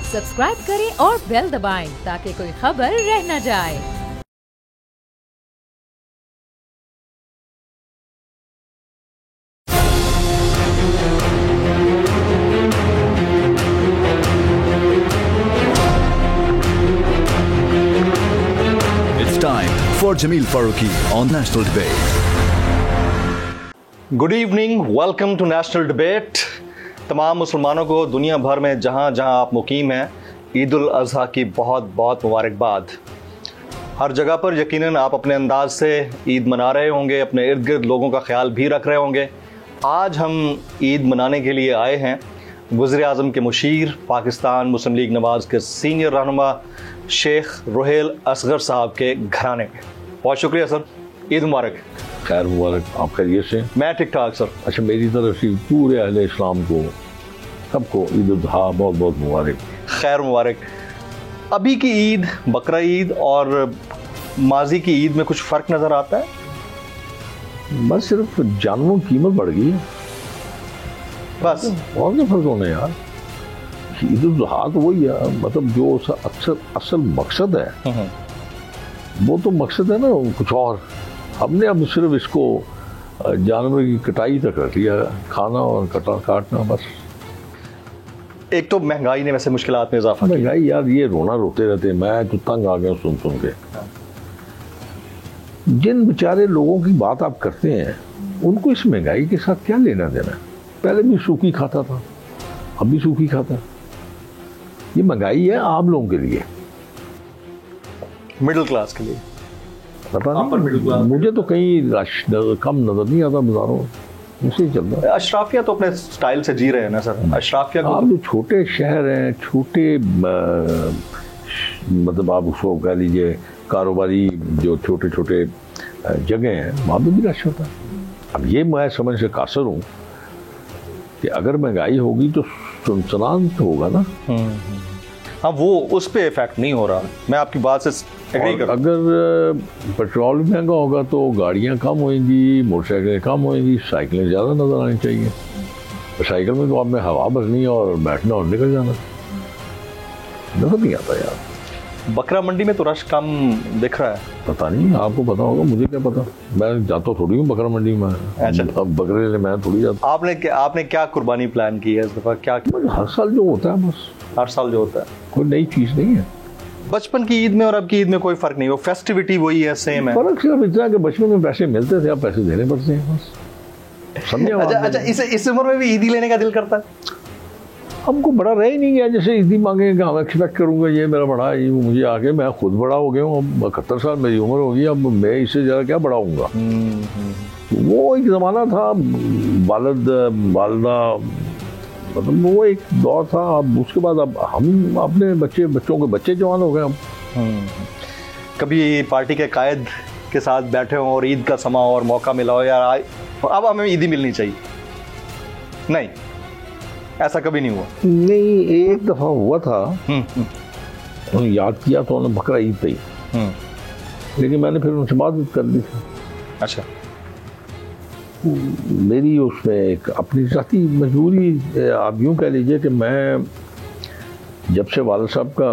Subscribe करें और bell दबाएं ताकि कोई खबर रह न जाए। It's time for Jameel Farooqi on National Debate. Good evening, welcome to National Debate. तमाम मुसलमानों को दुनिया भर में जहाँ जहाँ आप मुकीम हैं, ईद उल अज़हा की बहुत बहुत मुबारकबाद। हर जगह पर यकीनन आप अपने अंदाज से ईद मना रहे होंगे, अपने इर्द गिर्द लोगों का ख्याल भी रख रहे होंगे। आज हम ईद मनाने के लिए आए हैं वज़ीर-ए-आज़म के मुशीर, पाकिस्तान मुस्लिम लीग नवाज़ के सीनियर रहनुमा शेख रुहेल असगर साहब के घराने में। बहुत शुक्रिया सर, ईद मुबारक। खैर मुबारक, आप खैरियत से? मैं ठीक ठाक सर। अच्छा, मेरी तरफ से पूरे अहले इस्लाम को सबको ईद उल अज़हा बहुत बहुत मुबारक। खैर मुबारक। अभी की ईद, बकरा ईद और माजी की ईद में कुछ फ़र्क नज़र आता है? बस सिर्फ जानवरों की कीमत बढ़ गई है, बस। और क्या फ़र्क होना यार। ईद उल अज़हा तो वही है, मतलब जो असल मकसद है वो तो मकसद है ना कुछ और। हमने अब सिर्फ इसको जानवर की कटाई तक रख लिया, खाना और काटना बस। एक तो महंगाई ने वैसे मुश्किलात में इजाफा किया। महंगाई यार, ये रोना रोते रहते, मैं तो तंग आ गया सुन के। जिन बेचारे लोगों की बात आप करते हैं उनको इस महंगाई के साथ क्या लेना देना। पहले भी सूखी खाता था, अब भी सूखी खाता। ये महंगाई है आम लोगों के लिए, मिडिल क्लास के लिए। पता नहीं, मुझे तो कहीं कम नजर नहीं आता बाजारों में, उसे चल रहा है। अशराफिया तो अपने स्टाइल से जी रहे हैं ना सर। अशराफिया को आप जो छोटे शहर हैं, छोटे मतलब आप उसको कह लीजिए कारोबारी जो छोटे छोटे जगह हैं, वहाँ पर भी रश होता है। अब ये मैं समझ से कासर हूँ कि अगर महंगाई होगी तो सुनसनान तो होगा ना। हाँ, वो उस पर इफेक्ट नहीं हो रहा, मैं आपकी बात से एग्री करता हूं। अगर पेट्रोल महंगा होगा तो गाड़ियाँ कम होंगी, मोटरसाइकिलें कम होंगी, साइकिलें ज़्यादा नज़र आनी चाहिए। साइकिल में तो आप में हवा भरनी है और बैठना और निकल जाना, नजर नहीं आता यार। बकरा मंडी में तो रश कम दिख रहा है। पता नहीं, आपको पता होगा, मुझे क्या पता, मैं जाता थोड़ी हूँ बकरा मंडी में। अच्छा। अब बकरे ले मैं थोड़ी जाता। आपने क्या कुर्बानी प्लान की है इस दफा? क्या हर साल जो होता है, बस हर साल जो होता है, कोई नई चीज़ नहीं है। बचपन की ईद में और अब की ईद में कोई फर्क नहीं, वो फेस्टिविटी वही है, सेम है। फर्क सिर्फ इतना कि बचपन में पैसे मिलते थे, अब पैसे देने पड़ते हैं, बस। समझे? अच्छा, इस उम्र में भी ईदी लेने का दिल करता है? हमको बड़ा रह ही नहीं गया जैसे ईदी मांगे कि हम एक्सपेक्ट करूँगा ये मेरा बड़ा है, मुझे आके मैं खुद बड़ा हो गया हूँ, अब 71 साल मेरी उम्र होगी, अब मैं इससे ज़्यादा क्या बड़ा हूँगा। वो एक ज़माना था, वालदा, मतलब वो एक दौर था। अब उसके बाद अब हम अपने बच्चों के बच्चे जवान हो गए। अब कभी पार्टी के कायद के साथ बैठे हो और ईद का समा और मौका मिला हो यार अब हमें ईदी मिलनी चाहिए? नहीं, ऐसा कभी नहीं हुआ? नहीं, एक दफ़ा हुआ था, उन्होंने याद किया तो उन्होंने बकरा ईद पे ही, लेकिन मैंने फिर उनसे बात कर दी थी। अच्छा। मेरी उसमें एक अपनी ज़ाती मजबूरी, आप यूँ कह लीजिए कि मैं जब से वालिद साहब का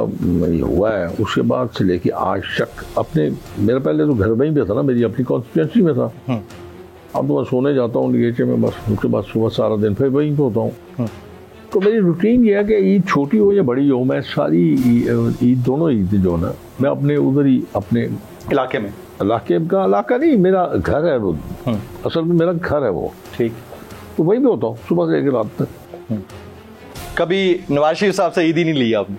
ये हुआ है उसके बाद से लेके आज तक अपने, मेरा पहले तो घर वहीं पे था ना, मेरी अपनी कॉन्स्टिट्यूंसी में था। अब तो मैं सोने जाता हूँ नीचे में, बस उसके बाद सुबह सारा दिन फिर वहीं पे होता हूँ। तो मेरी रूटीन ये है कि ईद छोटी हो या बड़ी हो, मैं सारी ईद, दोनों ईद जो ना, मैं अपने उधर ही अपने इलाके में, इलाका नहीं, मेरा घर है वो, असल में मेरा घर है वो, ठीक, तो वहीं पे होता हूँ सुबह से लेकर रात तक। कभी नवाज शरीफ साहब से ईदी नहीं ली आपने?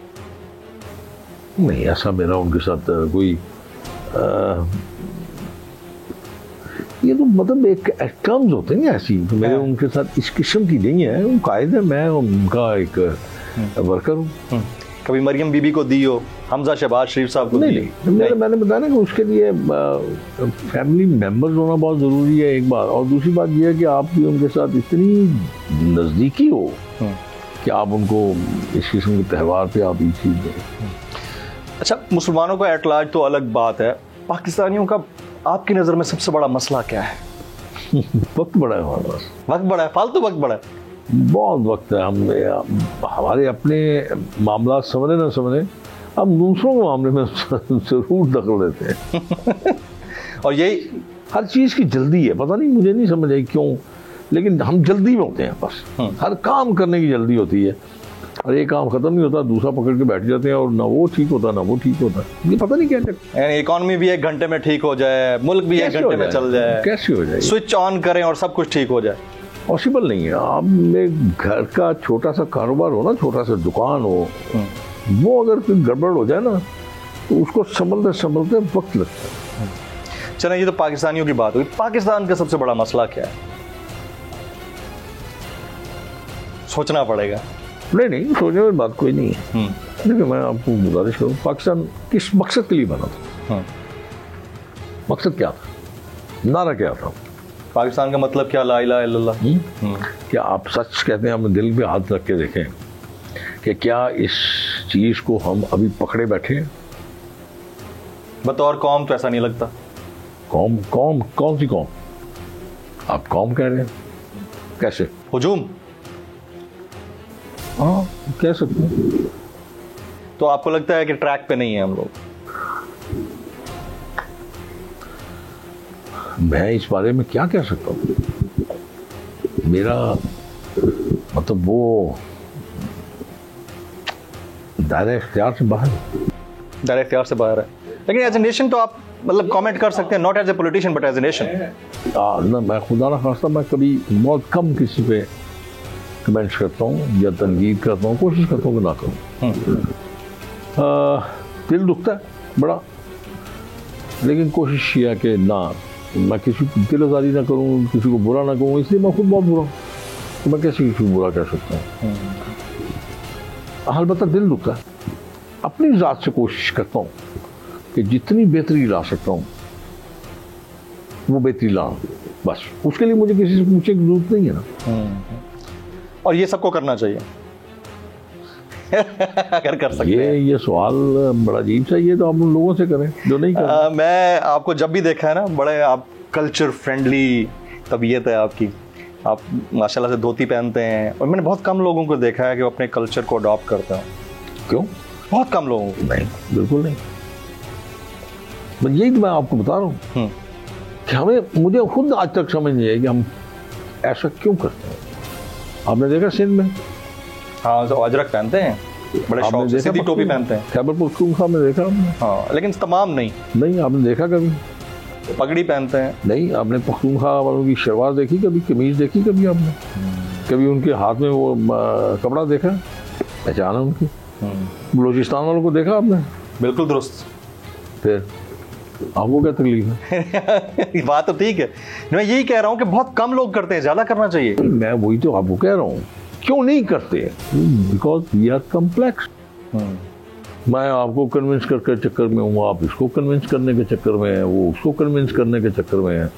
नहीं, ऐसा मेरा उनके साथ कोई ये तो मतलब एक टर्म्स होते हैं ऐसी, तो मेरे उनके साथ इस किस्म की नहीं है। वो कायदे, मैं उनका एक वर्कर हूँ। कभी मरियम बीबी को दी हो, हमजा शहबाज शरीफ साहब को? नहीं, मैंने बताया ना कि उसके लिए फैमिली मेंबर्स होना बहुत ज़रूरी है, एक बात। और दूसरी बात यह है कि आप भी उनके साथ इतनी नज़दीकी हो कि आप उनको इस किस्म के त्यौहार पे आप ये चीज़ दें। अच्छा, मुसलमानों का एटलाज तो अलग बात है, पाकिस्तानियों का आपकी नज़र में सबसे बड़ा मसला क्या है? वक्त बड़ा है हमारे पास। वक्त बड़ा है, फालतू वक्त बड़ा है। बहुत वक्त है। हमारे अपने मामला समझे ना समझे, हम दूसरों के मामले में जरूर दखल देते हैं। और यही हर चीज़ की जल्दी है, पता नहीं, मुझे नहीं समझ आई क्यों, लेकिन हम जल्दी में होते हैं बस। हर काम करने की जल्दी होती है, और एक काम खत्म नहीं होता, दूसरा पकड़ के बैठ जाते हैं, और ना वो ठीक होता ना वो ठीक होता। ये पता नहीं क्या, इकोनॉमी भी 1 घंटे में ठीक हो जाए, मुल्क भी 1 घंटे में चल जाए, कैसे हो जाए, स्विच ऑन करें और सब कुछ ठीक हो जाए। पॉसिबल नहीं है। आप में घर का छोटा सा कारोबार हो ना, छोटा सा दुकान हो, वो अगर कोई गड़बड़ हो जाए ना, तो उसको संभलते वक्त लगता है। चलें, ये तो पाकिस्तानियों की बात हुई। पाकिस्तान का सबसे बड़ा मसला क्या है? सोचना पड़ेगा। नहीं, सोचने वाली बात कोई नहीं है। देखिए, मैं आपको गुजारिश करूँ, पाकिस्तान किस मकसद के लिए बना था? मकसद क्या था, नारा क्या था? पाकिस्तान का मतलब क्या? ला इलाहा इल्लल्लाह। क्या आप सच कहते हैं? अपने दिल पे हाथ रख के देखें कि क्या इस चीज़ को हम अभी पकड़े बैठे हैं? बतौर कौम तो ऐसा नहीं लगता। कौम कौन सी कौम? आप कौम कह रहे हैं, कैसे? हुजूम? हाँ, कह सकते हैं। तो आपको लगता है कि ट्रैक पे नहीं है हम लोग? मैं इस बारे में क्या कह सकता हूँ? मेरा मतलब वो दायरे इख्तियार से बाहर है। दायरे इख्तियार से बाहर है, लेकिन एज ए नेशन तो आप मतलब कमेंट कर सकते हैं, not as a politician but as a nation. ना, मैं खुदा ना खास्ता मैं कभी बहुत कम किसी पे कमेंट्स करता हूँ या तनकीद करता हूँ, कोशिश करता हूँ कि ना करूँ। दिल दुखता है बड़ा, लेकिन कोशिश किया कि ना, मैं किसी को दिलआज़ारी ना करूँ, किसी को बुरा ना कहूँ, इसलिए मैं खुद बहुत बुरा हूँ, तो मैं कैसे किसी को बुरा कह सकता हूँ? अलबत्ता दिल दुखता है। अपनी ज़ात से कोशिश करता हूँ कि जितनी बेहतरी ला सकता हूँ वो बेहतरी लाऊं, बस। उसके लिए मुझे किसी से पूछने की जरूरत नहीं है ना। और ये सबको करना चाहिए। अगर कर सकते हैं। ये सवाल बड़ा अजीब सा, ये तो आप उन लोगों से करें जो नहीं कर। मैं आपको जब भी देखा है ना, बड़े आप कल्चर फ्रेंडली तबीयत है आपकी। आप माशाल्लाह से धोती पहनते हैं, और मैंने बहुत कम लोगों को देखा है कि वो अपने कल्चर को अडॉप्ट करते हैं। क्यों? बहुत कम लोगों को। नहीं, बिल्कुल नहीं। यही तो मैं आपको बता रहा हूँ कि मुझे खुद आज तक समझ नहीं है कि हम ऐसा क्यों करते हैं। आपने देखा सिंध में? हाँ, तो अजरक पहनते हैं, बड़े शौक से सीधी टोपी पहनते हैं। खैबर पख्तूनख्वा में देखा आपने? हाँ, लेकिन तमाम नहीं। आपने देखा कभी? पगड़ी पहनते हैं। नहीं, आपने पख्तूनख्वा वालों की शलवार देखी कभी? कमीज देखी कभी आपने? कभी उनके हाथ में वो कपड़ा देखा? पहचाना उनकी? बलूचिस्तान वालों को देखा आपने? बिल्कुल दुरुस्त। फिर आपको क्या तकलीफ है? बात तो ठीक है, मैं यही कह रहा हूँ कि बहुत कम लोग करते हैं, ज्यादा करना चाहिए। मैं वही तो आपको कह रहा हूँ, क्यों नहीं करते? Because we are complex. मैं आपको कन्विंस करके चक्कर में हूँ, आप इसको कन्विंस करने के चक्कर में है, वो उसको कन्विंस करने के चक्कर में है।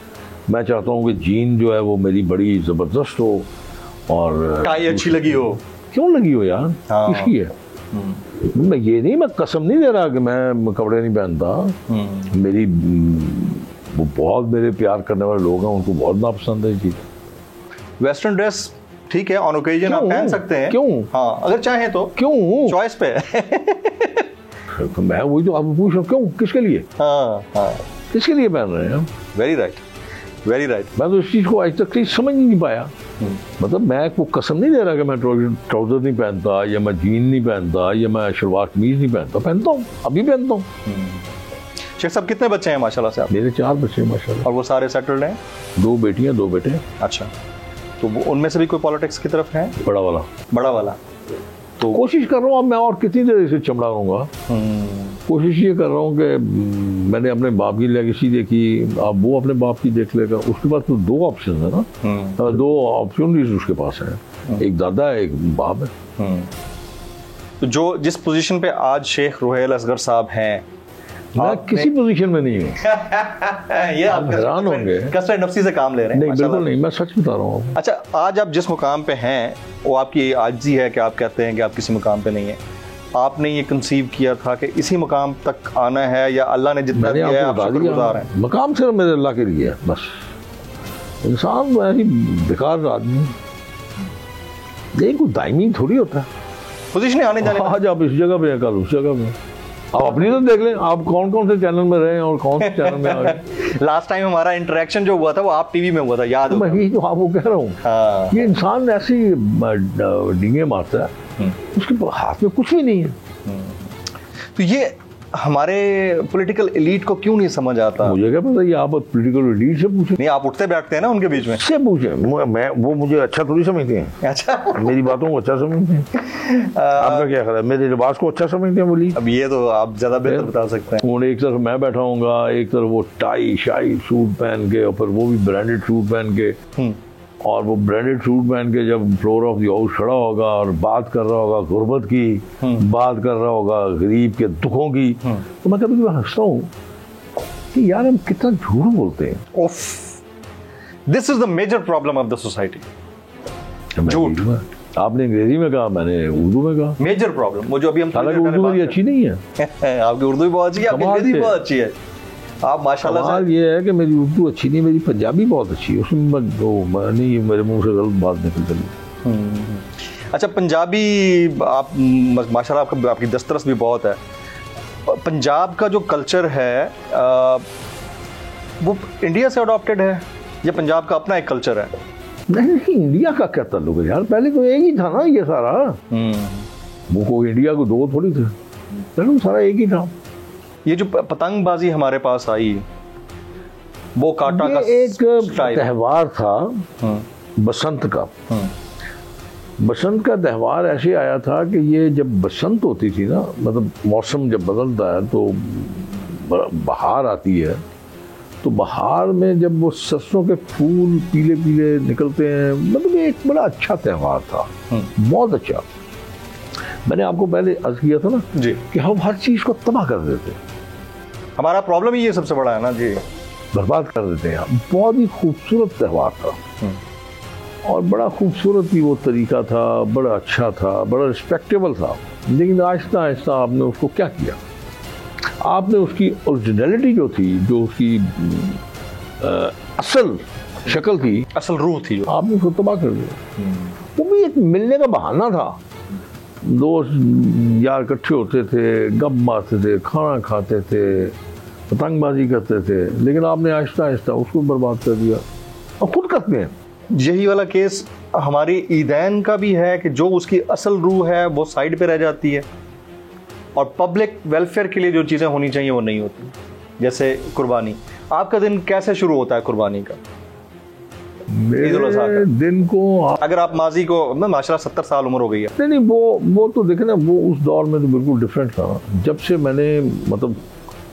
मैं चाहता हूँ कि जीन जो है वो मेरी बड़ी ज़बरदस्त हो, और टाई अच्छी लगी हो। क्यों लगी हो यार? किसकी है? मैं ये नहीं, मैं कसम नहीं दे रहा कि मैं कपड़े नहीं पहनता। मेरी वो बहुत मेरे प्यार करने वाले लोग हैं, उनको बहुत नापसंद है ये चीज़। वेस्टर्न ड्रेस ठीक है, ऑन ओकेजन आप पहन सकते हैं। क्यों? हाँ, अगर चाहें तो। क्यों? चॉइस पे। तो मैं वही तो आपको पूछ रहा हूँ, क्यों, किसके लिए? हाँ, किसके लिए पहन रहे हैं? Very right, very right. मैं तो इस चीज़ को आज तक समझ नहीं पाया। मतलब मैं को कसम नहीं दे रहा कि मैं ट्राउजर नहीं पहनता, या मैं जीन नहीं पहनता, या मैं शलवार कमीज नहीं पहनता। पहनता हूँ, अभी पहनता हूँ। शेख साहब, कितने बच्चे हैं माशाल्लाह से आप? मेरे 4 बच्चे हैं माशाल्लाह। और वो सारे सेटल्ड हैं? 2 बेटियां 2 बेटे। अच्छा, तो वो उनमें से भी कोई पॉलिटिक्स की तरफ है? बड़ा वाला। तो कोशिश कर रहा हूँ, अब मैं और कितनी देर इसे चमड़ा रहूँगा। कोशिश ये कर रहा हूँ कि मैंने अपने बाप की लेगेसी देखी, अब वो अपने बाप की देख लेगा। उसके पास तो 2 ऑप्शन है ना, 2 अपॉर्चुनिटीज उसके पास है, एक दादा है, एक बाप है। तो जो जिस पोजीशन पे आज शेख रुहैल असगर साहब हैं, मैं किसी पोजीशन में नहीं हूँ। ये आप हैरान होंगे, कसरत नफ्सी से काम ले रहे हैं। नहीं, बिल्कुल नहीं, मैं सच बता रहा हूँ। अच्छा, आज आप जिस मुकाम पे हैं वो आपकी आजिज़ी है कि आप कहते हैं कि आप किसी मुकाम पे नहीं है? आपने ये कंसीव किया था कि इसी मुकाम तक आना है, या अल्लाह ने जितना दिया है आप शुक्रगुज़ार हैं? मकाम सिर्फ मेरे अल्लाह के लिए है बस। इंसान ऐसी बेकार आदमी, नहीं, कोई टाइमिंग थोड़ी होता है। पोजीशन आने जाने का। आज आप इस जगह पे हैं, कल उस जगह पे। आप अपनी तो देख लें, आप कौन कौन से चैनल में रहे हैं और कौन से चैनल में आ गए। लास्ट टाइम हमारा इंटरेक्शन जो हुआ था वो आप टीवी में हुआ था, याद तो मैं होगा। यही तो आपको कह रहा हूँ। हाँ। ये इंसान ऐसी डींगे मारता है, उसके हाथ में कुछ भी नहीं है। तो ये हमारे पॉलिटिकल एलीट को क्यों नहीं समझ आता? मुझे क्या पता, ये आप पॉलिटिकल लीडर से पूछे। नहीं, आप उठते बैठते हैं ना उनके बीच में। से पूछे, मैं वो मुझे अच्छा थोड़ी समझते हैं। अच्छा। मेरी बातों को अच्छा समझते हैं। आपका क्या ख्याल है, मेरे लिबास को अच्छा समझते हैं बोली? अब ये तो आप ज्यादा बेहतर बता सकते हैं। एक तरफ मैं बैठा हूँगा, एक तरफ वो टाई शाई सूट पहन के, और फिर वो भी ब्रांडेड सूट पहन के, और वो ब्रांडेड सूट पहन के जब फ्लोर ऑफ द हाउस खड़ा होगा और बात कर रहा होगा गुर्बत की, बात कर रहा होगा गरीब के दुखों की, तो मैं कभी कभी हंसता हूँ कि यार हम कितना झूठ बोलते हैं। उफ, this is the major problem of the society. झूठ। आपने अंग्रेजी में कहा, मैंने उर्दू में कहा। मेजर प्रॉब्लम, वो जो अभी हम हालांकि उर्दू मेरी अच्छी नहीं है। आपकी उर्दू भी बहुत अच्छी है, आपकी अंग्रेजी भी बहुत अच्छी है। आप माशाल्लाह से। सवाल ये है कि मेरी उर्दू अच्छी नहीं, मेरी पंजाबी बहुत अच्छी है। उसमें नहीं, मेरे मुंह से गलत बात निकल चली। अच्छा, पंजाबी आप माशाल्लाह आपकी दस्तरस भी बहुत है। पंजाब का जो कल्चर है वो इंडिया से अडॉप्टेड है या पंजाब का अपना एक कल्चर है? नहीं, इंडिया का क्या ताल्लुक है यार, पहले तो एक ही था ना ये सारा। वो कोई इंडिया को दो थोड़ी थे, पहले सारा एक ही था। ये जो पतंगबाजी हमारे पास आई, वो काटा का एक त्यौहार था बसंत का। बसंत का त्यौहार ऐसे आया था कि ये जब बसंत होती थी ना, मतलब मौसम जब बदलता है तो बहार आती है, तो बहार में जब वो सरसों के फूल पीले पीले निकलते हैं, मतलब एक बड़ा अच्छा त्यौहार था, बहुत अच्छा। मैंने आपको पहले अर्ज किया था ना जी कि हम हर चीज को तबाह कर देते हैं। हमारा प्रॉब्लम ही ये सबसे बड़ा है ना जी, बर्बाद कर देते हैं। बहुत ही खूबसूरत त्यौहार था और बड़ा खूबसूरत भी वो तरीका था, बड़ा अच्छा था, बड़ा रिस्पेक्टेबल था। लेकिन आहिस्ता आहिस्ता आपने उसको क्या किया, आपने उसकी ओरिजिनलिटी जो थी, जो उसकी असल शक्ल थी, असल रूह थी, आपने उसको तबाह कर दिया। वो भी एक मिलने का बहाना था, दोस्त यार इकट्ठे होते थे, गप मारते थे, खाना खाते थे, पतंगबाजी करते थे, लेकिन आपने आहिस्ता आहिस्ता उसको बर्बाद कर दिया और खुद करते हैं। यही वाला केस हमारी ईदैन का भी है कि जो उसकी असल रूह है वो साइड पे रह जाती है और पब्लिक वेलफेयर के लिए जो चीज़ें होनी चाहिए वो नहीं होती। जैसे कुर्बानी, आपका दिन कैसे शुरू होता है कुर्बानी का? मेरे दिन को अगर आप माजी को, माशाल्लाह 70 साल उम्र हो गई है। नहीं, वो तो देखे ना, वो उस दौर में तो बिल्कुल डिफरेंट था। जब से मैंने मतलब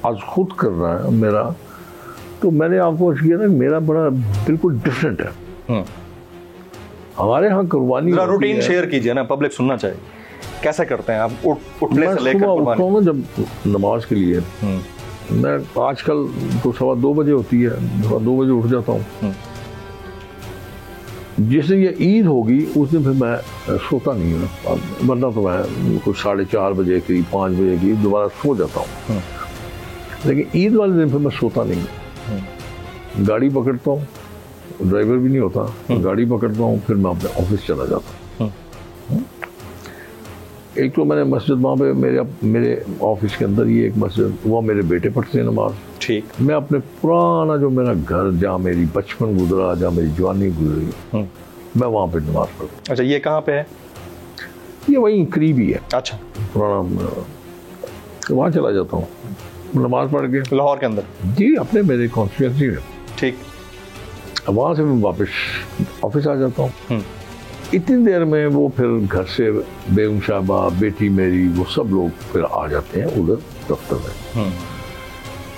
आज खुद कर रहा है मेरा, तो मैंने आपको अर्ज किया ना, मेरा बड़ा बिल्कुल डिफरेंट है। हमारे यहाँ कुर्बानी रूटीन शेयर कीजिए ना, पब्लिक सुनना चाहिए। कैसे करते हैं आप उठने से लेकर कुर्बानी? मैं जब नमाज के लिए, मैं आजकल तो 2:15 बजे होती है, 2 बजे उठ जाता हूँ। जिस दिन ये ईद होगी उस दिन फिर मैं सोता नहीं हूँ, वरना तो मैं कुछ 4:30 बजे करीब 5 बजे की दोबारा सो जाता हूँ। लेकिन ईद वाले दिन फिर मैं सोता नहीं, गाड़ी पकड़ता हूँ, ड्राइवर भी नहीं होता, गाड़ी पकड़ता हूँ, फिर मैं अपने ऑफिस चला जाता हूँ। एक तो मैंने मस्जिद वहाँ पे मेरे ऑफिस के अंदर ही एक मस्जिद, वहाँ मेरे बेटे पढ़ते हैं नमाज। ठीक। मैं अपने पुराना जो मेरा घर, जहाँ मेरी बचपन गुजरा, जहाँ मेरी जवानी गुजरी, मैं वहाँ पे नमाज पढ़ता। अच्छा, ये कहाँ पे है? ये वहीं करीब ही है। अच्छा, पुराना, तो वहाँ चला जाता हूँ नमाज पढ़ के। लाहौर के अंदर? जी, अपने मेरे कॉन्स्टिट्यूंसी में। ठीक। वहाँ से मैं वापस ऑफिस आ जाता हूँ। इतनी देर में वो फिर घर से बेगम साहबा, बेटी मेरी, वो सब लोग फिर आ जाते हैं उधर दफ्तर में।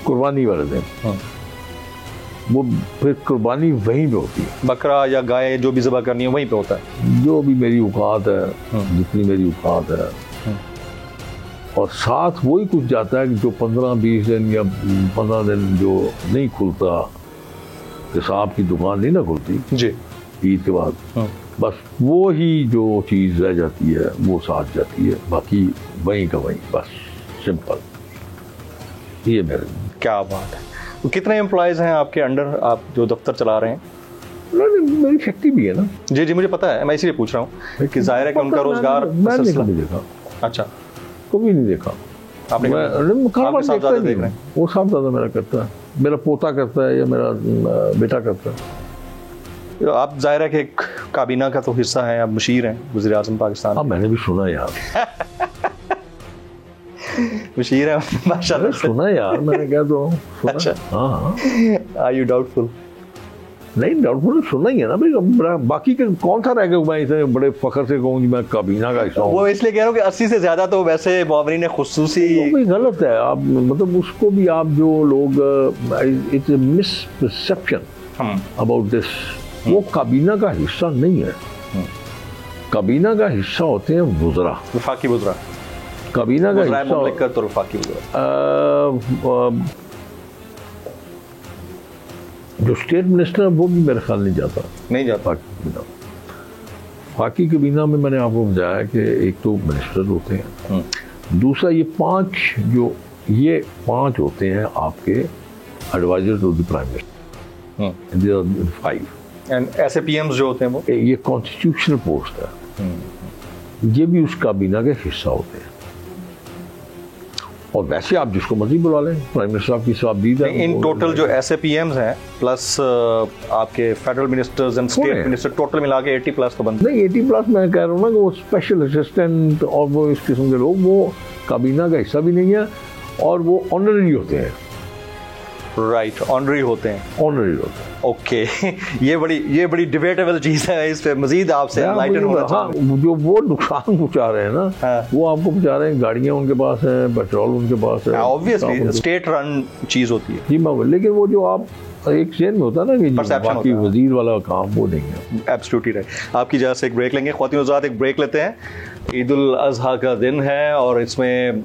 कुर्बानी वाले दिन वो फिर कुर्बानी वहीं पे होती है। बकरा या गाय जो भी ज़बह करनी है वहीं पे होता है। जो भी मेरी औकात है, जितनी मेरी औकात है, और साथ वही कुछ जाता है कि जो 15-20 दिन या 15 दिन जो नहीं खुलता, हिसाब की दुकान नहीं ना खुलती जी ईद के बाद, बस वो ही जो चीज़ रह जाती है वो साथ जाती है, बाकी वहीं का वहीं, बस सिंपल। ये मेरे। क्या बात है। तो कितने एम्प्लॉयज़ हैं आपके अंडर, आप जो दफ्तर चला रहे हैं? नहीं, मेरी शक्ति भी है ना। जी जी मुझे पता है, मैं इसीलिए पूछ रहा हूँ कि जाहिर है कि उनका रोजगार मैंने कभी देखा, अच्छा कभी नहीं देखा। आपने मैं कारोबार साहब देखता ज़्यादा ही देख नहीं रहे हूँ। वो साहब ज़्यादा मेरा करता है, मेरा पोता करता है या मेरा बेटा करता है। आप जाहिर है कि एक काबीना का तो हिस्सा है, आप मुशीर हैं वज़ीर आज़म पाकिस्तान। हाँ मैंने भी सुना यार, मुशीर है माशाल्लाह से। सुना यार, मैंने क्या तो सुना। अच्छा। हाँ आर यू डाउटफुल? नहीं, डाउटफुल सुना ही है ना भाई। बाकी के कौन सा रह गया मैं इतने बड़े फखर से कहूँ मैं काबीना का हिस्सा हूँ। वो इसलिए कह रहा हूँ कि 80 से ज्यादा तो वैसे मुआवरीन ने खुसूसी वो कोई गलत है। आप मतलब उसको भी आप जो लोग, it's a misperception about this. वो काबीना का हिस्सा नहीं है। काबीना का हिस्सा होते हैं वुज़रा, वफाकी वुज़रा। काबीना का वज़राए हिस्सा मुमलिकत और वफाकी वुज़रा। जो स्टेट मिनिस्टर है वो भी मेरे ख्याल नहीं जाता नहीं फाकी कबीना में। मैंने आपको बताया कि एक तो मिनिस्टर होते हैं, दूसरा ये पांच होते हैं आपके adviser to the prime minister, 5। And SAPMs जो होते हैं वो ये कॉन्स्टिट्यूशनल पोस्ट है, ये भी उस काबीना के हिस्सा होते हैं। और वैसे आप जिसको मर्जी बुला लें, प्राइम मिनिस्टर साहब की सवाबदीद है। इन टोटल जो SAPMs हैं प्लस आपके federal ministers and state minister total मिला के 80+ तो बनते नहीं। 80+ मैं कह रहा हूँ ना कि वो स्पेशल असिस्टेंट और वो इस किस्म के लोग वो काबीना का हिस्सा भी नहीं है, और वो ऑनररी होते हैं। राइट, ऑनररी होते हैं। ऑनररी होते हैं, ओके। ये बड़ी डिबेटेबल चीज़ है, इस पे मजीद आपसे एनलाइटन होना चाहिए। हाँ, जो वो नुकसान पहुंचा रहे हैं ना, हाँ। वो आपको पहुंचा रहे हैं। गाड़ियाँ उनके पास है, पेट्रोल उनके पास है, ऑब्वियसली स्टेट रन चीज़ होती है जी मैं। लेकिन वो जो आप एक जेन में होता है ना कि Perception बाकी होता है। वजीर वाला काम वो नहीं है। Absolutely right. आपकी इजाज़त से एक ब्रेक लेंगे ख्वातीन हज़रात, एक ब्रेक लेते हैं। ईद उल अज़हा का दिन है और इसमें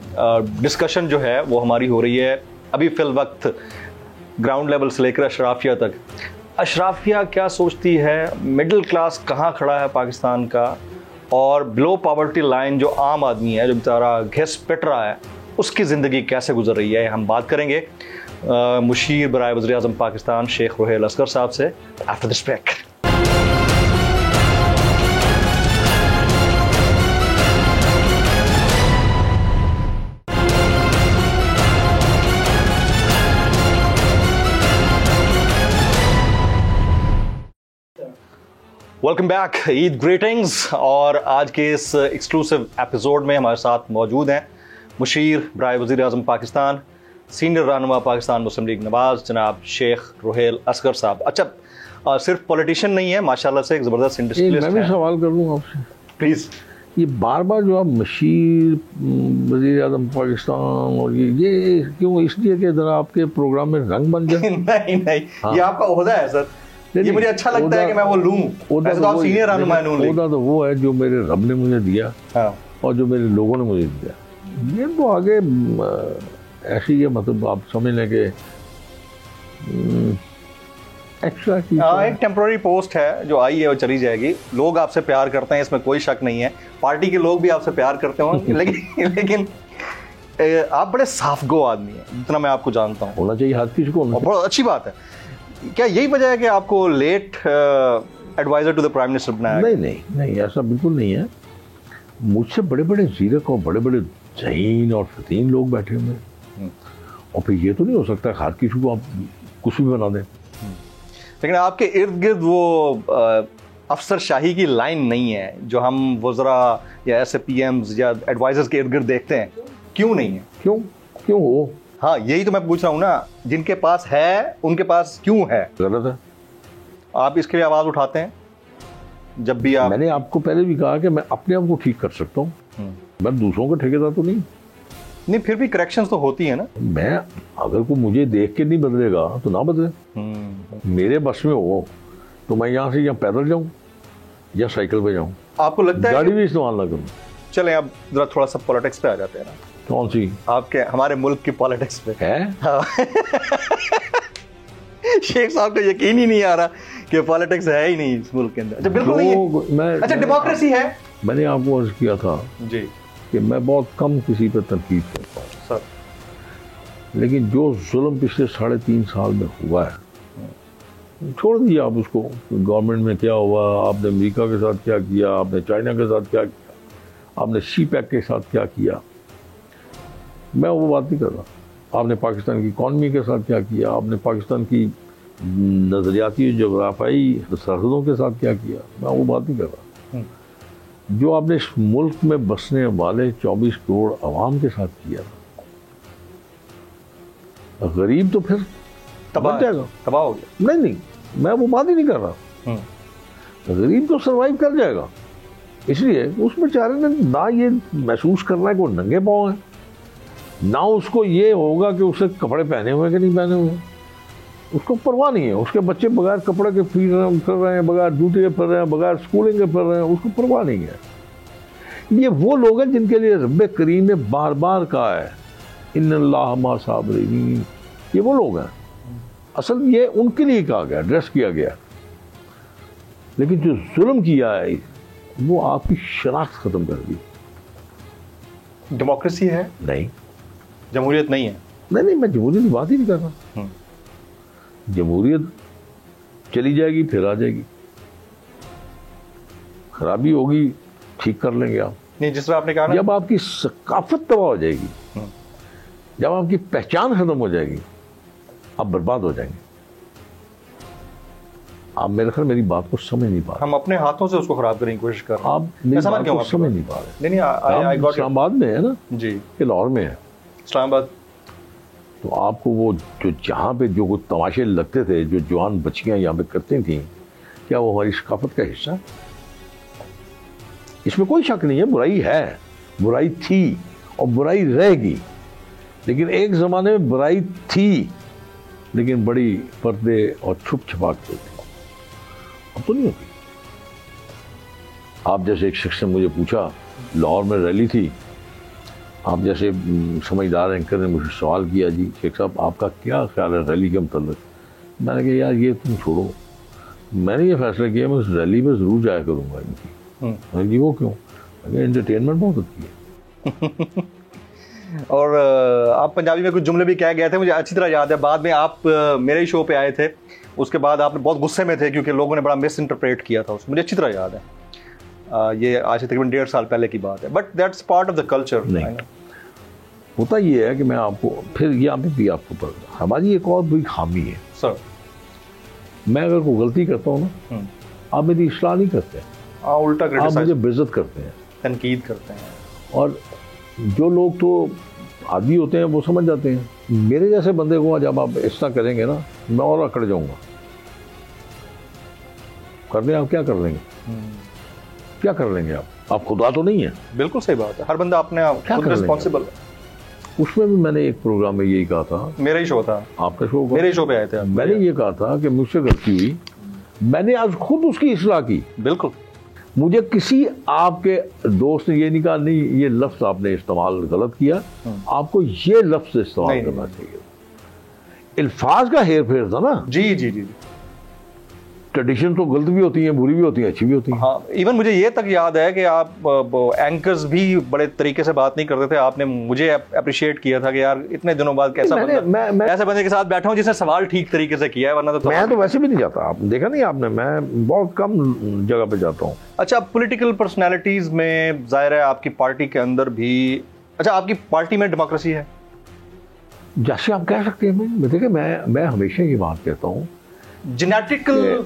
डिस्कशन जो है वो हमारी हो रही है अभी फ़िल वक्त ग्राउंड लेवल से लेकर अशराफिया तक। अशराफिया क्या सोचती है, मिडिल क्लास कहाँ खड़ा है पाकिस्तान का, और बिलो पॉवर्टी लाइन जो आम आदमी है, जो बेचारा घिस पिट रहा है, उसकी ज़िंदगी कैसे गुजर रही है, हम बात करेंगे मुशीर बराए वज़ीर आज़म पाकिस्तान शेख रोहेल असगर साहब से after this break. Welcome back, Eid greetings. और आज के इस एक्सक्लूसिव एपिसोड में हमारे साथ मौजूद हैं मुशीर बराए वज़ीर आज़म पाकिस्तान, सीनियर रहनुमा पाकिस्तान मुस्लिम लीग नवाज़ जनाब शेख रोहेल असगर साहब। अच्छा, सिर्फ पॉलिटिशियन नहीं है, माशाल्लाह से एक ज़बरदस्त इंडस्ट्रियलिस्ट मैं भी है। सवाल कर लूँ आपसे प्लीज़। ये बार बार जो आप मुशीर वज़ीर आज़म पाकिस्तान और ये क्यों, इसलिए कि जरा आपके प्रोग्राम में रंग बन जाए? नहीं हाँ। ये आपका ओहदा है सर, ये मुझे अच्छा लगता है कि मैं वो लूँ। ऐसे तो आप सीनियर रहनुमा हैं नून लीग। ओहदा तो वो है जो मेरे रब ने मुझे दिया, हाँ। और जो मेरे लोगों ने मुझे दिया। ये तो आगे ऐसी है, मतलब आप समझ लें कि एक्स्ट्रा की एक टेम्पररी पोस्ट है जो आई है वो चली जाएगी। लोग आपसे प्यार करते हैं, इसमें कोई शक नहीं है। पार्टी के लोग भी आपसे प्यार करते होंगे लेकिन आप बड़े साफगो आदमी हैं, जितना मैं आपको जानता हूँ। होना चाहिए, हाथ किसी को होना और बहुत अच्छी बात है। क्या यही वजह है कि आपको late adviser to the prime minister बनाया? नहीं, ऐसा बिल्कुल नहीं है। मुझसे बड़े बड़े जीरक और बड़े बड़े ज़हीन और फतीन लोग बैठे हुए हैं, और फिर ये तो नहीं हो सकता हर किसी को आप कुछ भी बना दें। लेकिन आपके इर्द गिर्द वो अफसरशाही की लाइन नहीं है जो हम वज़रा या SAPMs या एडवाइजर्स के इर्द गिर्द देखते हैं। क्यों नहीं है? क्यों हो? हाँ, यही तो मैं पूछ रहा हूँ ना, जिनके पास है उनके पास क्यों है? गलत है। आप इसके लिए आवाज़ उठाते हैं जब भी आप? मैंने आपको पहले भी कहा कि मैं अपने आप को ठीक कर सकता हूँ, मैं दूसरों का ठेकेदार तो नहीं। फिर भी करेक्शंस तो होती है ना। मैं अगर कोई मुझे देख के नहीं बदलेगा तो ना बदले। मेरे बस में हो तो मैं यहाँ से या पैदल जाऊँ या साइकिल पे जाऊँ, आपको लगता है गाड़ी भी इस्तेमाल ना करूँ। चलें अब जरा थोड़ा सा पॉलिटिक्स पे आ जाते हैं ना। कौन सी? आपके हमारे मुल्क की पॉलिटिक्स पे है? हाँ। शेख साहब को यकीन ही नहीं आ रहा कि पॉलिटिक्स है ही नहीं इस मुल्क के अंदर। अच्छा, बिल्कुल नहीं है। अच्छा, डेमोक्रेसी है। मैंने आपको अर्ज किया था जी कि मैं बहुत कम किसी पर तनकीद करता हूँ सर, लेकिन जो जुल्म पिछले 3.5 साल में हुआ है छोड़ दीजिए आप उसको, गवर्नमेंट में क्या हुआ, आपने अमेरिका के साथ क्या किया, आपने चाइना के साथ क्या किया, आपने सी पैक के साथ क्या किया, मैं वो बात नहीं कर रहा। आपने पाकिस्तान की इकॉनमी के साथ क्या किया, आपने पाकिस्तान की नज़रियाती जोग्राफाई सरहदों के साथ क्या किया, मैं वो बात नहीं कर रहा। जो आपने इस मुल्क में बसने वाले 24 करोड़ आवाम के साथ किया, गरीब तो फिर तबाह बच जाएगा, तबाह हो गया। नहीं, मैं वो बात ही नहीं कर रहा। गरीब तो सरवाइव कर जाएगा, इसलिए उस बेचारे ने ना ये महसूस करना है कि वो नंगे पाँव है, ना उसको ये होगा कि उसे कपड़े पहने हुए कि नहीं पहने हुए, उसको परवाह नहीं है। उसके बच्चे बगैर कपड़े के फिर रहे हैं, बगैर जूते के फिर रहे हैं, बगैर स्कूलिंग के फिर रहे हैं, उसको परवाह नहीं है। ये वो लोग हैं जिनके लिए रब्बे करीम ने बार बार कहा है इन्नल्लाह मा साबिरीन, ये वो लोग हैं। असल ये उनके लिए कहा गया, एड्रेस किया गया। लेकिन जो जुल्म किया है वो आपकी शनाख्त खत्म कर दी। डेमोक्रेसी है नहीं, जमहूरियत नहीं है। नहीं, मैं जमहूरियत की बात ही नहीं कर रहा। जमहूरियत चली जाएगी फिर आ जाएगी, खराबी होगी ठीक कर लेंगे आप। नहीं, जिस तरह आपने कहा ना, जब आपकी सकाफत तबाह हो जाएगी, जब आपकी पहचान खत्म हो जाएगी, आप बर्बाद हो जाएंगे। आप मेरे ख्याल मेरी बात को समझ नहीं पा रहे। हम अपने हाथों से उसको खराब करने की कोशिश कर रहे हैं। आप मेरी बात को समझ नहीं पा रहे। नहीं, आई गॉट इस्लामाबाद में है ना जी, कि लाहौर में है इस्लामाबाद। तो आपको वो जो जहाँ पे जो कुछ तमाशे लगते थे, जो जवान बच्चियाँ यहाँ पे करती थी, क्या वो हमारी सकाफत का हिस्सा? इसमें कोई शक नहीं है, बुराई है, बुराई थी और बुराई रहेगी। लेकिन एक ज़माने में बुराई थी, लेकिन बड़ी पर्दे और छुप छुपा के होती, अब तो नहीं होती। आप जैसे एक शख्स ने मुझे पूछा, लाहौर में रैली थी, आप जैसे समझदार एंकर ने मुझे सवाल किया, जी शेख साहब आपका क्या ख्याल है रैली के मतलब? मैंने कहा यार ये तुम छोड़ो, मैंने ये फैसला किया मैं उस रैली में ज़रूर जाया करूँगा इनकी। जी वो क्यों? एंटरटेनमेंट बहुत होती है। और आप पंजाबी में कुछ जुमले भी कह गए थे, मुझे अच्छी तरह याद है। बाद में आप मेरे ही शो पे आए थे, उसके बाद आपने बहुत गुस्से में थे क्योंकि लोगों ने बड़ा मिस इंटरप्रेट किया था उसको, मुझे अच्छी तरह याद है। ये आज से तकरीबन 1.5 साल पहले की बात है, but that's part of the culture. नहीं, होता ये है कि मैं आपको फिर यहाँ पे भी आपको पता, हमारी एक और बड़ी खामी है सर। मैं अगर कोई गलती करता हूँ ना, आप मेरी इस्लाह नहीं करते हैं, उल्टा आप मुझे बेइज्जत करते हैं, तनकीद करते हैं। और जो लोग तो आदी होते हैं वो समझ जाते हैं। मेरे जैसे बंदे को जब आप इस तरह करेंगे ना, मैं और अकड़ जाऊंगा। कर लें, आप क्या कर लेंगे? क्या कर लेंगे आप खुदा तो नहीं है। बिल्कुल सही बात है, हर बंदा अपने खुद रिस्पॉन्सिबल है। उसमें भी मैंने एक प्रोग्राम में यही कहा था, मेरा ही शो था, आपका शो, मेरे ही शो पे आए थे, मैंने ये कहा था कि मुझसे गलती हुई, मैंने आज खुद उसकी इस्लाह की। बिल्कुल, मुझे किसी आपके दोस्त ने ये नहीं कहा नहीं ये लफ्ज आपने इस्तेमाल गलत किया, आपको ये लफ्ज इस्तेमाल करना चाहिए। अल्फाज का हेर फेर था ना। जी जी जी। ट्रेडिशन तो गलत भी होती है, बुरी भी होती है, अच्छी भी होती है। हाँ, इवन मुझे ये तक याद है कि आप एंकर्स भी बड़े तरीके से बात नहीं करते थे। आपने मुझे अप्रिशिएट किया था कि यार इतने दिनों बाद कैसा बंदा, ऐसे बंदे के साथ बैठा हूँ जिसने सवाल ठीक तरीके से किया है, वरना तो मैं तो वैसे भी नहीं जाता। आप देखा नहीं आपने, मैं बहुत कम जगह पे जाता हूँ। अच्छा, पॉलिटिकल पर्सनैलिटीज में जाहिर है आपकी पार्टी के अंदर भी, अच्छा आपकी पार्टी में डेमोक्रेसी है जैसे आप कह सकते हैं। देखिए मैं हमेशा ये बात कहता हूँ, जेनेटिकल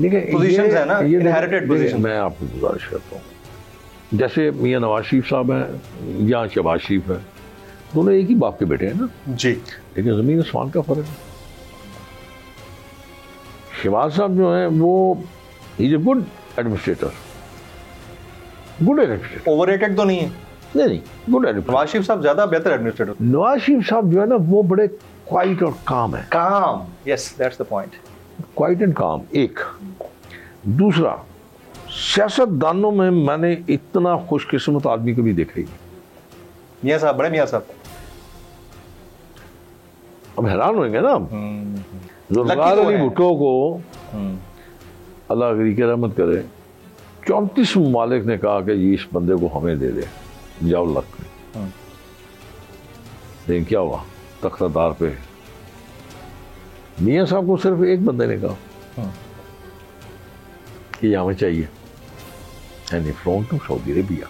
पोजीशंस है ना, इनहेरिटेड पोजीशन। मैं आपको गुजारिश करता हूँ, जैसे मियां नवाज शरीफ साहब हैं या शहबाज शरीफ है, दोनों एक ही बाप के बेटे हैं ना जी, लेकिन जमीन आसमान का फर्क है। शहबाज साहब जो है वो is a good administrator, good administrator. Overrated तो नहीं है? नहीं, गुड एडमिनिस्ट्रेटर। नवाज शरीफ साहब ज्यादा बेहतर एडमिनिस्ट्रेटर। नवाज शरीफ साहब जो है ना वो बड़े क्वाइट और काम है। काम, yes that's the point, quiet and काम। एक दूसरा, सियासतदानों में मैंने इतना खुशकिस्मत आदमी कभी देखा ही नहीं। मियां साहब, बड़े मियां साहब, अब हैरान होंगे ना। जुल्फ़िकार अली भुट्टो को अल्लाह गरी के रहमत करे, 34 ममालिक ने कहा कि ये इस बंदे को हमें दे दे, जाओ लक में। लेकिन क्या हुआ, तख्तादार पे मियां साहब को सिर्फ एक बंदे ने कहा, कि हमें चाहिए, यानी फ्रॉम टू सऊदी अरेबिया,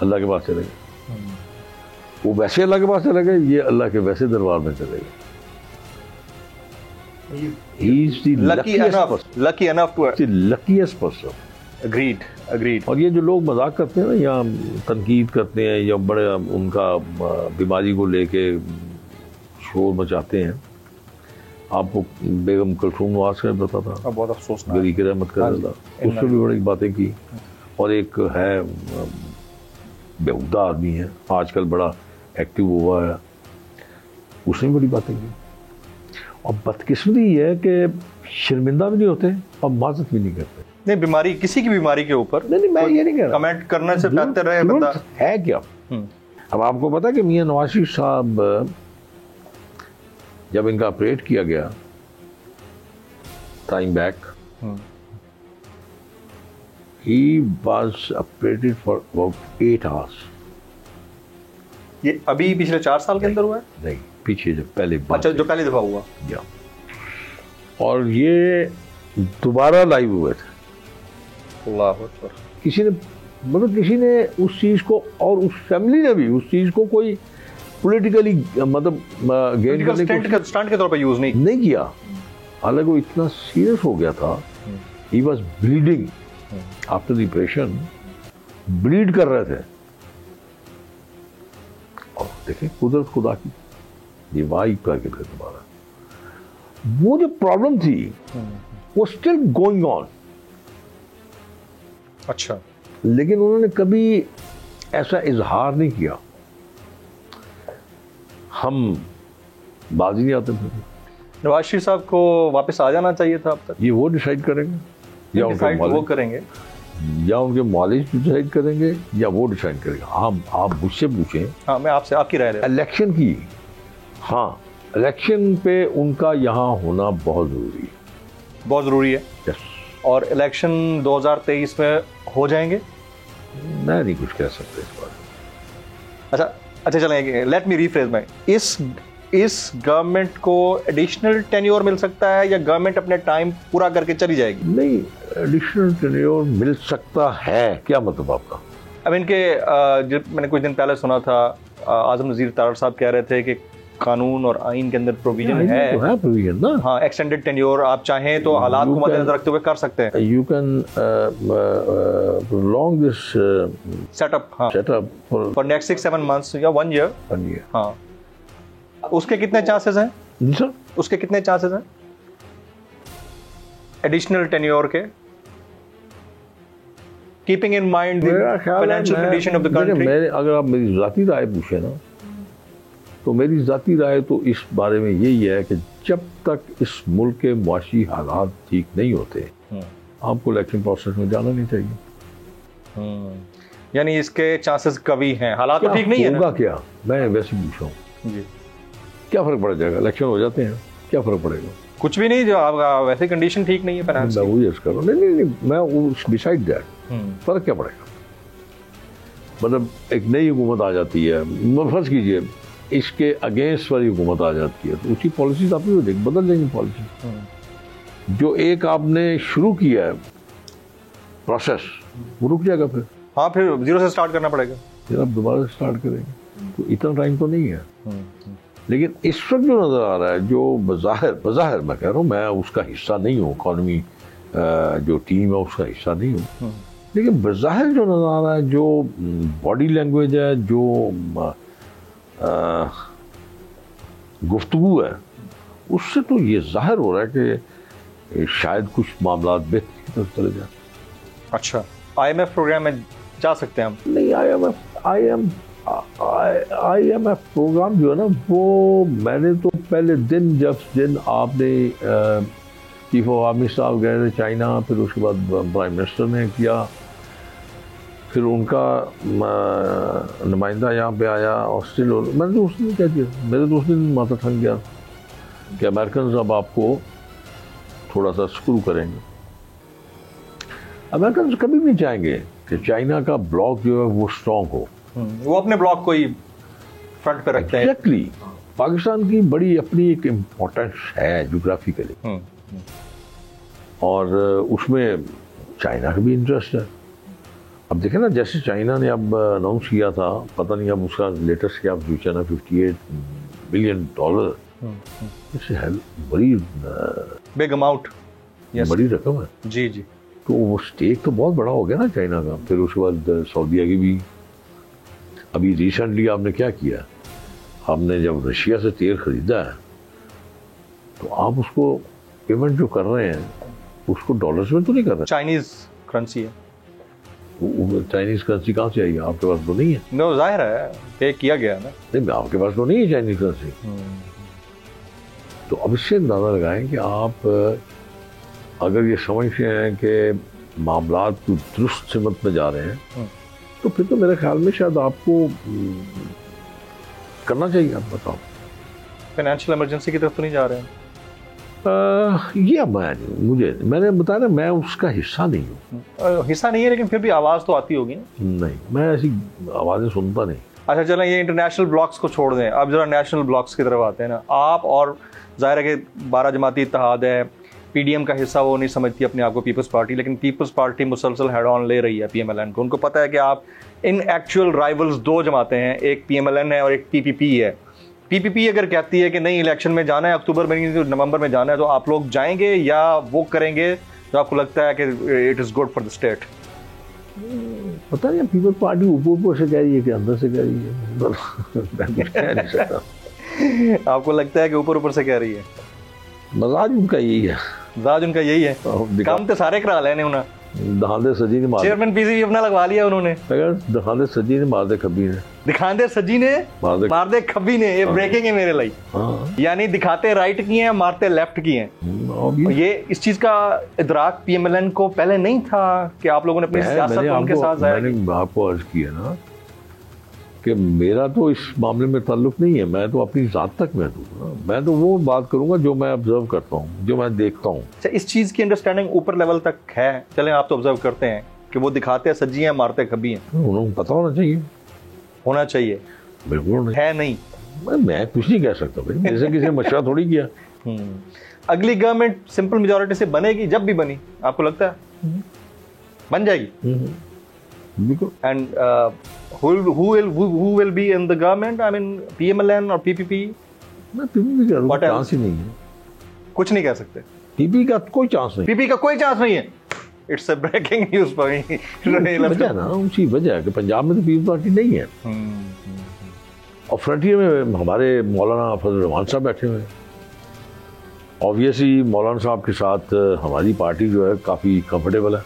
अल्लाह के पास चले गए। वो वैसे अल्लाह के पास चले गए, ये अल्लाह के वैसे दरबार में चले गए। He is the lucky enough to the luckiest person. agreed। और ये जो लोग मजाक करते हैं ना, या तनकीद करते हैं, या बड़े उनका बीमारी को लेके शोर मचाते हैं। आपको बेगम कुलसूम नवाज का पता था, बहुत अफसोस गरी की रहमत कर रहा था, उसने भी बड़ी बातें की। और एक है बेहुदा आदमी है, आजकल बड़ा एक्टिव हुआ है, उसने बड़ी बातें की। और बदकिस्मती ये है कि शर्मिंदा भी नहीं होते और माजत भी नहीं करते। नहीं, बीमारी, किसी की बीमारी के ऊपर नहीं, मैं ये नहीं कह रहा, कमेंट करने से बेहतर है बंदा है क्या। अब आपको पता है कि मियां नवाज शरीफ साहब जब इनका ऑपरेट किया गया time back, he was operated for about 8 hours। ये अभी पिछले 4 साल के अंदर हुआ है? नहीं, पीछे जब पहले बात, अच्छा, जो पहली दफा हुआ। या और ये दोबारा लाइव हुए थे। अल्लाह अकबर। किसी ने, मतलब किसी ने उस चीज को, और उस फैमिली ने भी उस चीज को कोई पॉलिटिकली मतलब गेन करने स्टंट के तौर पर यूज नहीं किया। हालांकि वो इतना सीरियस हो गया था, he was bleeding after the operation, bleed कर रहे थे। और देखें कुदरत खुदा की, ये वाई करके फिर दोबारा वो जो प्रॉब्लम थी वो स्टिल गोइंग ऑन। अच्छा, लेकिन उन्होंने कभी ऐसा इजहार नहीं किया। हम बाजी नहीं आते थे। नवाज शरीफ साहब को वापस आ जाना चाहिए था अब तक। ये वो डिसाइड करेंगे, या डिसाइड वो करेंगे, या उनके मालिक डिसाइड करेंगे, या वो डिसाइड करेंगे। आप मुझसे पूछें। हाँ, मैं आपसे आपकी राय ले। इलेक्शन की, हाँ, इलेक्शन पे उनका यहाँ होना बहुत ज़रूरी है, बहुत ज़रूरी है। यस। और इलेक्शन 2023 में हो जाएंगे? मैं नहीं कुछ कह सकता इस बारे में। अच्छा चलेंगे, लेट मी रीफ्रेज माय, इस गवर्नमेंट को एडिशनल टेन्योर मिल सकता है, या गवर्नमेंट अपने टाइम पूरा करके चली जाएगी? नहीं, एडिशनल टेन्योर मिल सकता है, क्या मतलब आपका? अब इनके मैंने कुछ दिन पहले सुना था, आजम नज़ीर तारड़ साहब कह रहे थे कि कानून और आइन के अंदर प्रोविजन है, तो है प्रोविजन ना। हाँ, एक्सटेंडेड टेन्योर आप चाहें तो हालात को मद्देनजर रखते हुए कर सकते हैं। You can prolong this setup for next 6-7 months या 1 ईयर। हाँ, उसके कितने चांसेस हैं? जी सर, उसके कितने चांसेस हैं एडिशनल टेन्योर के, keeping in mind the financial condition of the country? अगर आप मेरी जाती राय पूछे ना, तो मेरी जाती राय तो इस बारे में यही है कि जब तक इस मुल्क के मुआशी हालात ठीक नहीं होते, आपको इलेक्शन प्रोसेस में जाना नहीं चाहिए। यानी इसके चांसेस कभी हैं, हालात तो ठीक नहीं है ना? क्या मैं वैसे पूछ रहा हूँ, क्या फर्क पड़ जाएगा? इलेक्शन हो जाते हैं, क्या फर्क पड़ेगा? कुछ भी नहीं, जो आपका वैसे कंडीशन ठीक नहीं है फाइनेंस की। मैं वही कर रहा हूँ। नहीं, मैं डिसाइड दैट, फर्क क्या पड़ेगा? मतलब एक नई हुकूमत आ जाती है, फर्ज कीजिए इसके अगेंस्ट वाली हुकूमत आ जाती है, तो उसकी पॉलिसीज आपने देख बदल जाएंगी। पॉलिसी जो एक आपने शुरू किया है प्रोसेस, वो रुक जाएगा फिर। हाँ, फिर जीरो से स्टार्ट करना पड़ेगा, फिर आप दोबारा स्टार्ट करेंगे। तो इतना टाइम तो नहीं है। लेकिन इस वक्त जो नज़र आ रहा है, जो बज़ाहिर मैं कह रहा हूँ, मैं उसका हिस्सा नहीं हूँ, इकॉनमी जो टीम है उसका हिस्सा नहीं हूँ, लेकिन बज़ाहिर जो नज़र आ रहा है, जो बॉडी लैंग्वेज है, जो गुफ्तगू है, उससे तो ये जाहिर हो रहा है कि शायद कुछ मामला बेहतर की तरफ चले जाए। अच्छा, IMF प्रोग्राम में जा सकते हैं हम? नहीं, IMF प्रोग्राम जो है ना, वो मैंने तो पहले दिन आपने चीफ ऑफ आर्मी साहब गए थे चाइना, फिर उसके बाद प्राइम मिनिस्टर ने किया, फिर उनका नुमाइंदा यहाँ पे आया, ऑस्ट्रेलिया। मैंने तो उस दिन क्या किया, मेरे तो उस दिन माथा ठंक गया कि अमेरिकन अब आपको थोड़ा सा स्क्रू करेंगे। अमेरिकन कभी नहीं चाहेंगे कि चाइना का ब्लॉक जो है वो स्ट्रॉन्ग हो। वो अपने ब्लॉक को ही फ्रंट पे रखते हैं। एग्जैक्टली। पाकिस्तान की बड़ी अपनी एक इम्पोर्टेंस है जोग्राफिकली, और उसमें चाइना का भी इंटरेस्ट है। अब देखें ना, जैसे चाइना ने अब अनाउंस किया था, पता नहीं अब उसका लेटेस्ट क्या पोजीशन है, $58 बिलियन। इससे है बड़ी बिग अमाउंट, बड़ी रकम है जी जी। तो वो स्टेक तो बहुत बड़ा हो गया ना चाइना का। फिर उसके बाद सऊदीया की भी। अभी रिसेंटली आपने क्या किया, आपने जब रशिया से तेल खरीदा है तो आप उसको पेमेंट जो कर रहे हैं उसको डॉलर्स में तो नहीं कर रहे। चाइनीज करेंसी है, चाइनीज करेंसी कहाँ से आई? आपके पास तो नहीं है। नो, जाहिर है पे किया गया ना। नहीं, आपके पास तो नहीं है चाइनीज करेंसी। तो अब इससे अंदाजा लगाएं कि आप अगर ये समझते हैं कि मामलात को दुरुस्त सिमत में जा रहे हैं तो फिर तो मेरे ख्याल में शायद आपको करना चाहिए। आप बताओ, फाइनेंशियल इमरजेंसी की तरफ तो नहीं जा रहे हैं? ये अब मैंने बताया ना, मैं उसका हिस्सा नहीं हूँ। हिस्सा नहीं है, लेकिन फिर भी आवाज़ तो आती होगी ना। नहीं, मैं ऐसी आवाज़ें सुनता नहीं। अच्छा चलें, ये इंटरनेशनल ब्लॉक्स को छोड़ दें, अब जरा नेशनल ब्लॉक्स की तरफ आते हैं ना। आप और ज़ाहिर है कि 12 जमाती इत्तेहाद है, पीडीएम का हिस्सा वो नहीं समझती अपने आप को पीपल्स पार्टी, लेकिन पीपल्स पार्टी मुसलसल हेड ऑन ले रही है पीएमएलएन को। उनको पता है कि आप इन एक्चुअल राइवल्स दो जमातें हैं, एक पीएमएलएन है और एक पीपीपी है। पीपीपी अगर कहती है कि नहीं इलेक्शन में जाना है, अक्टूबर में नहीं नवंबर में जाना है, तो आप लोग जाएंगे या वो करेंगे जो आपको लगता है कि it is good for the state? पता नहीं, पीपल्स पार्टी ऊपर से कह रही है कि अंदर से कह रही है। मैं कुछ कह नहीं सकता। आपको लगता है कि ऊपर से कह रही है? मजाज उनका यही है। मजाज उनका यही है। काम तो सारे करा लेने उन्हें। दहांदे सजी ने मार, चेयरमैन पीसी अपना लगवा लिया उन्होंने। अगर दहांदे सजी ने मार दे खब्बी ने, दिखाते सजी ने मार दे खब्बी ने, ये ब्रेकिंग है मेरे लिए। हाँ। यानी दिखाते राइट की हैं, मारते लेफ्ट की हैं। ये इस चीज का इदराक पीएमएलएन को पहले नहीं था कि आप लोगों ने अपनी सियासत उनके साथ जाहिर की? मैंने आपको अर्ज किया ना कि मेरा तो इस मामले में ताल्लुक नहीं है, मैं तो अपनी जात तक महदूद हूँ। मैं तो वो बात करूंगा जो मैं ऑब्जर्व करता हूँ, जो मैं देखता हूँ। अच्छा, इस चीज की अंडरस्टैंडिंग ऊपर लेवल तक है? चलें, आप तो ऑब्जर्व करते हैं कि वो दिखाते हैं सज्जी हैं, मारते खब्बी हैं। उन्हें पता होना चाहिए। होना चाहिए, बिल्कुल नहीं है नहीं। मैं कुछ नहीं कह सकता भाई, मेरे से किसी ने मशवरा थोड़ी किया। अगली गवर्नमेंट सिंपल मेजोरिटी से बनेगी, जब भी बनी आपको लगता है बन जाएगी? बिल्कुल। And who will be in the government? I mean PMLN और PPP? मैं पीपी का चांस ही नहीं है। कुछ नहीं कह सकते। पीपी का कोई चांस नहीं। पीपी का कोई चांस नहीं है। इट्स अ ब्रेकिंग न्यूज पर वजह ना, उसी वजह कि पंजाब में तो पीपल पार्टी नहीं है। और फ्रंटियर में हमारे मौलाना फजल रहमान साहब बैठे हुए हैं। ऑब्वियसली मौलाना साहब के साथ हमारी पार्टी जो है काफ़ी कंफर्टेबल है।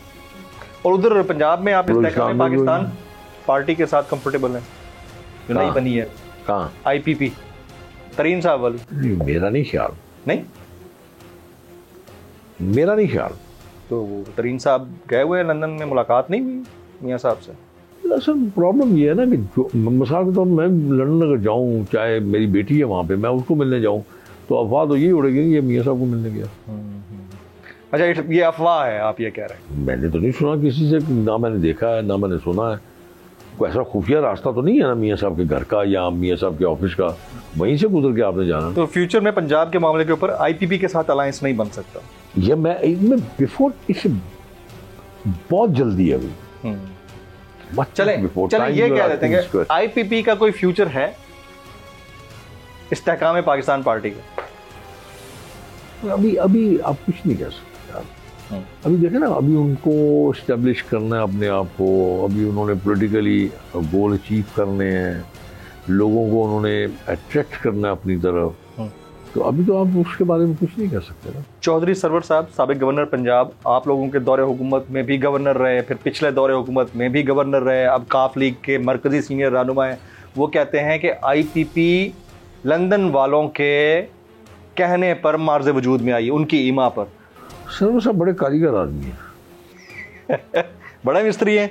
और उधर पंजाब में आप पाकिस्तान पार्टी के साथ कंफर्टेबल है जो नहीं बनी है? कहाँ? आईपीपी तरीन साहब वाली? मेरा नहीं ख्याल। नहीं, मेरा नहीं ख्याल। तो तरीन साहब गए हुए लंदन में, मुलाकात नहीं हुई मियाँ साहब से? असल प्रॉब्लम ये है ना कि जो मिसाल के तौर पर मैं लंदन अगर जाऊँ, चाहे मेरी बेटी है वहाँ पे, मैं उसको मिलने जाऊँ तो अफवाह तो यही उड़ेगी कि ये मियाँ साहब को मिलने गया। अच्छा, ये अफवाह है आप ये कह रहे हैं? मैंने तो नहीं सुना किसी से, ना मैंने देखा है ना मैंने सुना है। कोई ऐसा खुफिया रास्ता तो नहीं है ना मियाँ साहब के घर का या मियाँ साहब के ऑफिस का, वहीं से गुजर के आपने जाना। तो फ्यूचर में पंजाब के मामले के ऊपर आईपीपी के साथ अलायंस नहीं बन सकता? ये मैं बिफोर, इससे बहुत जल्दी है अभी। चले ये कह देते हैं कि आईपीपी का कोई फ्यूचर है इस्तेहकाम पाकिस्तान पार्टी का? अभी आप कुछ नहीं कह सकते। अभी देखें ना, अभी उनको इस्टेब्लिश करना है अपने आप को, अभी उन्होंने पॉलिटिकली गोल अचीव करने हैं, लोगों को उन्होंने अट्रैक्ट करना है अपनी तरफ, तो अभी तो आप उसके बारे में कुछ नहीं कह सकते ना। चौधरी सरवर साहब साबिक गवर्नर पंजाब, आप लोगों के दौरे हुकूमत में भी गवर्नर रहे, फिर पिछले दौरे हुकूमत में भी गवर्नर रहे, अब काफ लीग के मरकजी सीनियर रहनुमा हैं। वो कहते हैं कि आईपीपी लंदन वालों के कहने पर मार्ज़े वजूद में आई, उनकी ईमा पर। सरवर साहब बड़े कारीगर आदमी हैं। बड़े मिस्त्री हैं,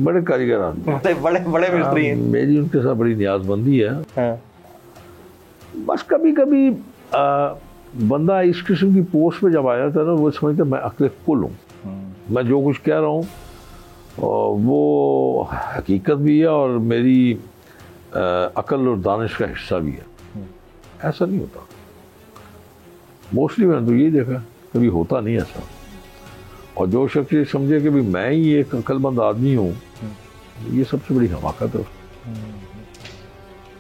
बड़े कारीगर आदमी, बड़े मिस्त्री हैं। मेरी उनके साथ बड़ी नियाजबंदी है। हाँ। बस कभी कभी बंदा इस किस्म की पोस्ट पे जब आ जाता है ना, वो समझता है मैं अक्ल कुल हूँ, मैं जो कुछ कह रहा हूँ वो हकीकत भी है और मेरी अकल और दानिश का हिस्सा भी है। ऐसा नहीं होता मोस्टली, मैंने तो यही देखा, कभी होता नहीं ऐसा। और जो शख्स ये समझे कि भी मैं ही एक अक्लमंद आदमी हूँ, ये सबसे बड़ी हमाकत है।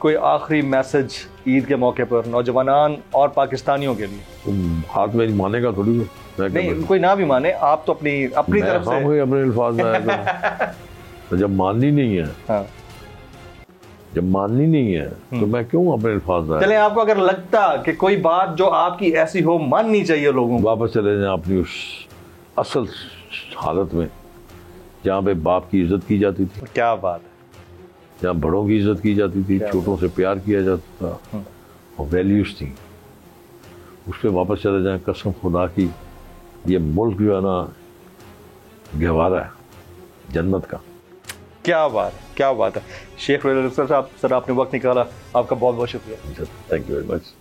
कोई आखिरी मैसेज ईद के मौके पर नौजवान और पाकिस्तानियों के लिए? तुम हाथ मेरी मानेगा थोड़ी है। नहीं, कोई ना भी माने, आप तो अपनी तरफ से अपने अल्फाज में आएगा। तो जब माननी नहीं है, हाँ। जब माननी नहीं है तो मैं क्यों अपने अल्फाज में? चले, आपको अगर लगता कि कोई बात जो आपकी ऐसी हो माननी चाहिए लोगों को, वापस चले जाएं अपनी उस असल हालत में जहाँ पे बाप की इज्जत की जाती थी, क्या बात है, जहाँ बड़ों की इज्जत की जाती थी, छोटों से प्यार किया जाता था और वैल्यूज थी, उस पर वापस चले जाएं। कसम खुदा की, ये मुल्क जो है ना गहवारा है जन्नत का। क्या बात है, क्या बात है। शेख साहब, सर आपने वक्त निकाला, आपका बहुत बहुत शुक्रिया। Thank you very much.